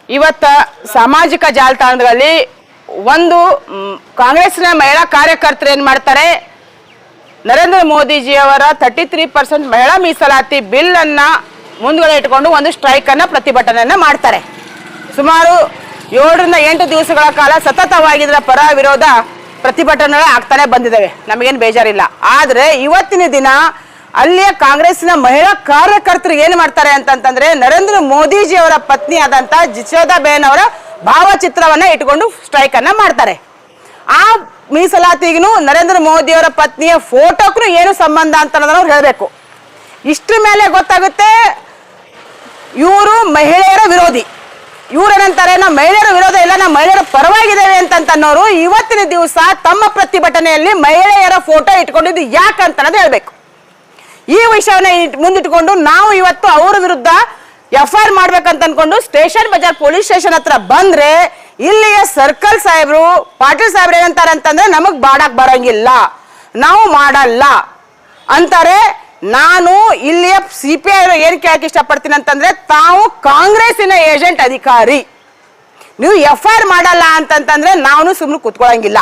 ಇವತ್ತ ಸಾಮಾಜಿಕ ಜಾಲತಾಣಗಳಲ್ಲಿ ಒಂದು ಕಾಂಗ್ರೆಸ್ನ ಮಹಿಳಾ ಕಾರ್ಯಕರ್ತರು ಏನು ಮಾಡ್ತಾರೆ, ನರೇಂದ್ರ ಮೋದಿಜಿಯವರ 33% ಮಹಿಳಾ ಮೀಸಲಾತಿ ಬಿಲ್ ಅನ್ನ ಮುಂದುಗಡೆ ಇಟ್ಕೊಂಡು ಒಂದು ಸ್ಟ್ರೈಕ್ ಅನ್ನ ಪ್ರತಿಭಟನೆಯನ್ನ ಮಾಡ್ತಾರೆ. ಸುಮಾರು 7 ರಿಂದ 8 ದಿವಸಗಳ ಕಾಲ ಸತತವಾಗಿದ್ರ ಪರ ವಿರೋಧ ಪ್ರತಿಭಟನೆಗಳು ಆಗ್ತಾನೆ ಬಂದಿದ್ದಾವೆ. ನಮಗೇನು ಬೇಜಾರಿಲ್ಲ. ಆದ್ರೆ ಇವತ್ತಿನ ದಿನ ಅಲ್ಲಿಯ ಕಾಂಗ್ರೆಸ್ನ ಮಹಿಳಾ ಕಾರ್ಯಕರ್ತರು ಏನು ಮಾಡ್ತಾರೆ ಅಂತಂತಂದ್ರೆ, ನರೇಂದ್ರ ಮೋದಿಜಿ ಅವರ ಪತ್ನಿ ಆದಂತ ಜಶೋದಾಬೇನ್ ಅವರ ಭಾವಚಿತ್ರವನ್ನ ಇಟ್ಕೊಂಡು ಸ್ಟ್ರೈಕ್ ಅನ್ನ ಮಾಡ್ತಾರೆ. ಆ ಮೀಸಲಾತಿಗೂ ನರೇಂದ್ರ ಮೋದಿ ಅವರ ಪತ್ನಿಯ ಫೋಟೋಕ್ಕೂ ಏನು ಸಂಬಂಧ ಅಂತ ಅನ್ನೋದನ್ನ ಹೇಳ್ಬೇಕು. ಇಷ್ಟ್ರ ಮೇಲೆ ಗೊತ್ತಾಗುತ್ತೆ ಇವರು ಮಹಿಳೆಯರ ವಿರೋಧಿ. ಇವ್ರೇನಂತಾರೆ, ನಾವು ಮಹಿಳೆಯರ ವಿರೋಧ ಇಲ್ಲ, ನಾವು ಮಹಿಳೆಯರ ಪರವಾಗಿದ್ದೇವೆ ಅಂತನ್ನೋರು ಇವತ್ತಿನ ದಿವಸ ತಮ್ಮ ಪ್ರತಿಭಟನೆಯಲ್ಲಿ ಮಹಿಳೆಯರ ಫೋಟೋ ಇಟ್ಕೊಂಡಿದ್ದು ಯಾಕಂತ ಅನ್ನೋದು ಹೇಳ್ಬೇಕು. ಈ ವಿಷಯವನ್ನ ಮುಂದಿಟ್ಕೊಂಡು ನಾವು ಇವತ್ತು ಅವರ ವಿರುದ್ಧ FIR ಮಾಡ್ಬೇಕಂತ ಅನ್ಕೊಂಡು ಸ್ಟೇಷನ್ ಬಜಾರ್ ಪೊಲೀಸ್ ಸ್ಟೇಷನ್ ಹತ್ರ ಬಂದ್ರೆ, ಇಲ್ಲಿಯ ಸರ್ಕಲ್ ಸಾಹೇಬ್ರು ಪಾಟೀಲ್ ಸಾಹೇಬ್ರು ಏನಂತಾರೆ ಅಂತಂದ್ರೆ, ನಮಗ್ ಬಾಡಕ್ ಬರಂಗಿಲ್ಲ, ನಾವು ಮಾಡಲ್ಲ ಅಂತಾರೆ. ನಾನು ಇಲ್ಲಿಯ CPI ಏನ್ ಕೇಳಕ್ ಇಷ್ಟಪಡ್ತೀನಿ ಅಂತಂದ್ರೆ, ತಾವು ಕಾಂಗ್ರೆಸ್ಸಿನ ಏಜೆಂಟ್ ಅಧಿಕಾರಿ, ನೀವು FIR ಮಾಡಲ್ಲ ಅಂತಂತಂದ್ರೆ ನಾವು ಸುಮ್ಮನೆ ಕೂತ್ಕೊಳ್ಳಂಗಿಲ್ಲ.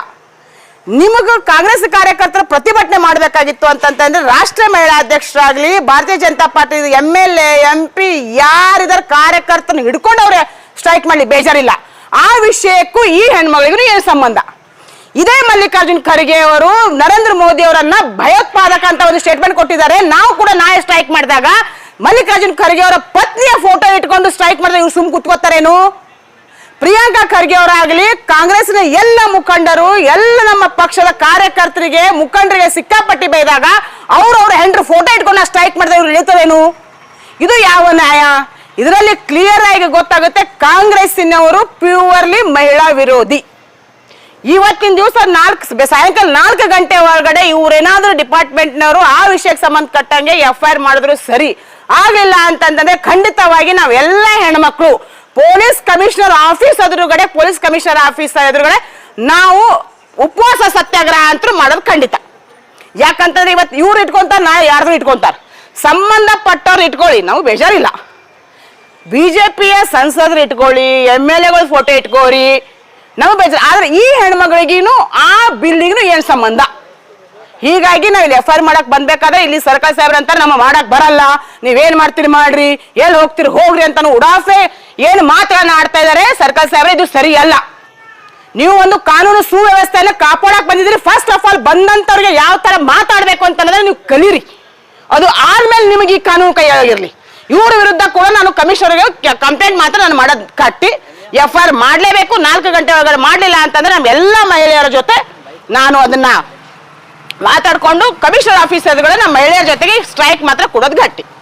ನಿಮಗೂ ಕಾಂಗ್ರೆಸ್ ಕಾರ್ಯಕರ್ತರು ಪ್ರತಿಭಟನೆ ಮಾಡಬೇಕಾಗಿತ್ತು ಅಂತಂತಂದ್ರೆ, ರಾಷ್ಟ್ರೀಯ ಮಹಿಳಾ ಅಧ್ಯಕ್ಷರಾಗ್ಲಿ, ಭಾರತೀಯ ಜನತಾ ಪಾರ್ಟಿ MLA MP ಯಾರಿದಾರ ಕಾರ್ಯಕರ್ತರನ್ನ ಹಿಡ್ಕೊಂಡು ಅವ್ರೆ ಸ್ಟ್ರೈಕ್ ಮಾಡ್ಲಿ, ಬೇಜಾರಿಲ್ಲ. ಆ ವಿಷಯಕ್ಕೂ ಈ ಹೆಣ್ಮಗಳಿಗೂ ಏನು ಸಂಬಂಧ? ಇದೇ ಮಲ್ಲಿಕಾರ್ಜುನ್ ಖರ್ಗೆ ಅವರು ನರೇಂದ್ರ ಮೋದಿ ಅವರನ್ನ ಭಯೋತ್ಪಾದಕ ಅಂತ ಒಂದು ಸ್ಟೇಟ್ಮೆಂಟ್ ಕೊಟ್ಟಿದ್ದಾರೆ. ನಾವು ಕೂಡ ನಾಳೆ ಸ್ಟ್ರೈಕ್ ಮಾಡಿದಾಗ ಮಲ್ಲಿಕಾರ್ಜುನ್ ಖರ್ಗೆ ಅವರ ಪತ್ನಿಯ ಫೋಟೋ ಇಟ್ಕೊಂಡು ಸ್ಟ್ರೈಕ್ ಮಾಡಿದ್ರೆ ಇವ್ರು ಸುಮ್ ಕೂತ್ಕೋತಾರೇನು? ಪ್ರಿಯಾಂಕಾ ಖರ್ಗೆ ಅವರಾಗಲಿ, ಕಾಂಗ್ರೆಸ್ನ ಎಲ್ಲ ಮುಖಂಡರು, ಎಲ್ಲ ನಮ್ಮ ಪಕ್ಷದ ಕಾರ್ಯಕರ್ತರಿಗೆ ಮುಖಂಡರಿಗೆ ಸಿಕ್ಕಾಪಟ್ಟಿ ಬೈದಾಗ ಅವ್ರವ್ರ ಹೆಂಡ್ರು ಫೋಟೋ ಇಟ್ಕೊಂಡು ಸ್ಟ್ರೈಕ್ ಮಾಡಿದ್ರೆ ಇವ್ರು ಇಳಿತವೇನು? ಇದು ಯಾವ ನ್ಯಾಯ? ಇದರಲ್ಲಿ ಕ್ಲಿಯರ್ ಆಗಿ ಗೊತ್ತಾಗುತ್ತೆ ಕಾಂಗ್ರೆಸ್ಸಿನವರು ಪ್ಯೂರ್ಲಿ ಮಹಿಳಾ ವಿರೋಧಿ. ಇವತ್ತಿನ ದಿವಸ ಸಾಯಂಕಾಲ 4 ಗಂಟೆ ಒಳಗಡೆ ಇವ್ರೇನಾದ್ರೂ ಡಿಪಾರ್ಟ್ಮೆಂಟ್ನವರು ಆ ವಿಷಯಕ್ಕೆ ಸಂಬಂಧಪಟ್ಟಂಗೆ FIR ಮಾಡಿದ್ರು ಸರಿ. ಆಗಿಲ್ಲ ಅಂತಂದ್ರೆ ಖಂಡಿತವಾಗಿ ನಾವೆಲ್ಲ ಹೆಣ್ಮಕ್ಳು ಪೊಲೀಸ್ ಕಮಿಷನರ್ ಆಫೀಸ್ ಎದುರುಗಡೆ, ಪೊಲೀಸ್ ಕಮಿಷನರ್ ಆಫೀಸ್ ಎದುರುಗಡೆ ನಾವು ಉಪವಾಸ ಸತ್ಯಾಗ್ರಹ ಅಂತೂ ಮಾಡೋದು ಖಂಡಿತ. ಯಾಕಂತಂದ್ರೆ ಇವತ್ತು ಇವ್ರು ಇಟ್ಕೊಂತಾರೆ, ನಾಳೆ ಯಾರ್ದು ಇಟ್ಕೊಂತಾರೆ, ಸಂಬಂಧಪಟ್ಟವ್ರು ಇಟ್ಕೊಳ್ಳಿ, ನಾವು ಬೇಜಾರಿಲ್ಲ. BJPಯ ಸಂಸದರು ಇಟ್ಕೊಳ್ಳಿ, MLAಗಳ ಫೋಟೋ ಇಟ್ಕೋರಿ, ನಾವು ಬೇಜಾರು. ಆದ್ರೆ ಈ ಹೆಣ್ಮಗಳಿಗೀನು ಆ ಬಿಲ್ಲಿಗೂ ಏನ್ ಸಂಬಂಧ? ಹೀಗಾಗಿ ನಾವು ಇಲ್ಲಿ FIR ಮಾಡಕ್ ಬಂದ್ಬೇಕಾದ್ರೆ ಇಲ್ಲಿ ಸರ್ಕಾರ ಸಾಹೇಬ್ರ ಅಂತ ನಮ್ಮ ಮಾಡಕ್ ಬರಲ್ಲ, ನೀವೇನ್ ಮಾಡ್ತೀರಿ ಮಾಡ್ರಿ, ಎಲ್ಲಿ ಹೋಗ್ತೀರಿ ಹೋಗ್ರಿ ಅಂತ ಉಡಾಫೆ ಏನು ಮಾತುಗಳನ್ನ ಆಡ್ತಾ ಇದಾರೆ ಸರ್ಕಾರ ಸಾಹೇಬ್ರ. ಇದು ಸರಿ ಅಲ್ಲ. ನೀವು ಒಂದು ಕಾನೂನು ಸುವ್ಯವಸ್ಥೆಯನ್ನು ಕಾಪಾಡಕ್ ಬಂದಿದ್ರಿ. ಫಸ್ಟ್ ಆಫ್ ಆಲ್ ಬಂದಂತವ್ರಿಗೆ ಯಾವ ತರ ಮಾತಾಡ್ಬೇಕು ಅಂತ ಅನ್ನೋದನ್ನ ನೀವು ಕಲೀರಿ. ಅದು ಆದ್ಮೇಲೆ ನಿಮಗೆ ಈ ಕಾನೂನು ಕೈಯಾಗಿರ್ಲಿ. ಇವ್ರ ವಿರುದ್ಧ ಕೂಡ ನಾನು ಕಮಿಷನರ್ಗೆ ಕಂಪ್ಲೇಂಟ್ ಮಾತ್ರ ನಾನು ಮಾಡೋದ್ ಕಟ್ಟಿ FIR ಮಾಡ್ಲೇಬೇಕು. 4 ಗಂಟೆ ಒಳಗಡೆ ಮಾಡ್ಲಿಲ್ಲ ಅಂತಂದ್ರೆ ನಮ್ಮೆಲ್ಲ ಮಹಿಳೆಯರ ಜೊತೆ ನಾನು ಅದನ್ನ ಮಾತಾಡ್ಕೊಂಡು ಕಮಿಷನರ್ ಆಫೀಸ್ ಎದುರುಗಡೆ ನಮ್ಮ ಮಹಿಳೆಯರ ಜೊತೆಗೆ ಸ್ಟ್ರೈಕ್ ಮಾತ್ರ ಕೊಡೋದು ಗಟ್ಟಿ.